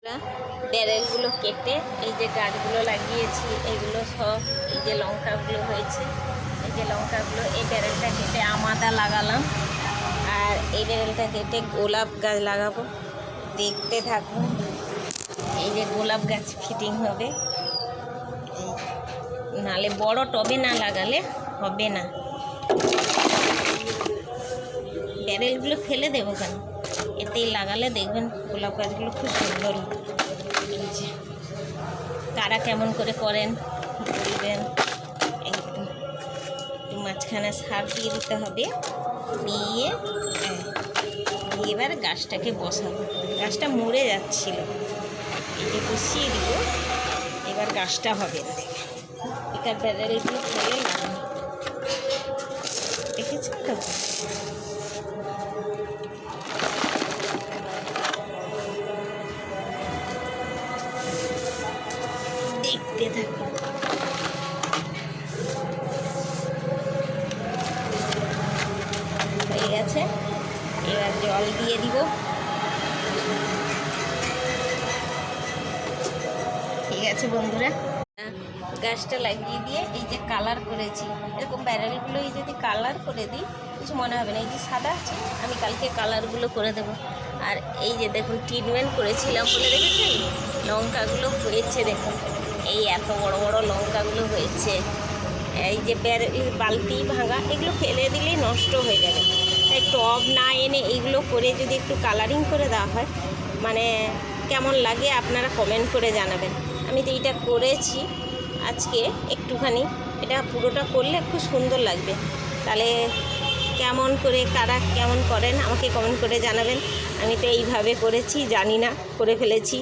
ব্যারেলগুলো কেটে এই যে গাছগুলো লাগিয়েছি, এগুলো সব এই যে লঙ্কাগুলো হয়েছে, এই যে লঙ্কাগুলো এই ব্যারেলটা কেটে আমাদা লাগালাম, আর এই ব্যারেলটা কেটে গোলাপ গাছ লাগাবো। দেখতে থাকুন। এই যে গোলাপ গাছ ফিটিং হবে, নালে বড় টবে না লাগালে হবে না। ব্যারেলগুলো ফেলে দেবো কেন, এতেই লাগালে দেখবেন গোলাপ গাছগুলো খুব সুন্দর হবে। তারা কেমন করে করেন বলবেন। একটু মাঝখানে সার দিয়ে দিতে হবে, দিয়ে এবার গাছটাকে বসাবো। গাছটা মরে যাচ্ছিল, এই যে বসিয়ে দিব, এবার গাছটা হবে না। এটার ব্যারেলগুলো ফেলে লাগানো, দেখেছেন তো? দেখতে থাকুন। হয়ে গেছে, এবার জল দিয়ে দিব। ঠিক আছে বন্ধুরা, গাছটা লাগিয়ে দিয়ে এই যে কালার করেছি, এরকম ব্যারেলগুলোই যদি কালার করে দিই কিছু মনে হবে না। এই যে সাদা আছে, আমি কালকে কালারগুলো করে দেব। আর এই যে দেখুন ট্রিটমেন্ট করেছিলাম বলে দেখেছেন, লঙ্কাগুলো হয়েছে দেখুন, এই এত বড় বড় লঙ্কাগুলো হয়েছে। এই যে বালতি ভাঙা, এগুলো ফেলে দিলেই নষ্ট হয়ে যাবে। তাই টব না এনে এইগুলো করে যদি একটু কালারিং করে দেওয়া হয়, মানে কেমন লাগে আপনারা কমেন্ট করে জানাবেন। আমি তো এইটা করেছি আজকে একটুখানি, এটা পুরোটা করলে খুব সুন্দর লাগবে। তাহলে কেমন করে কারা কেমন করেন আমাকে কমেন্ট করে জানাবেন। আমি তো এইভাবে করেছি, জানি না, করে ফেলেছি।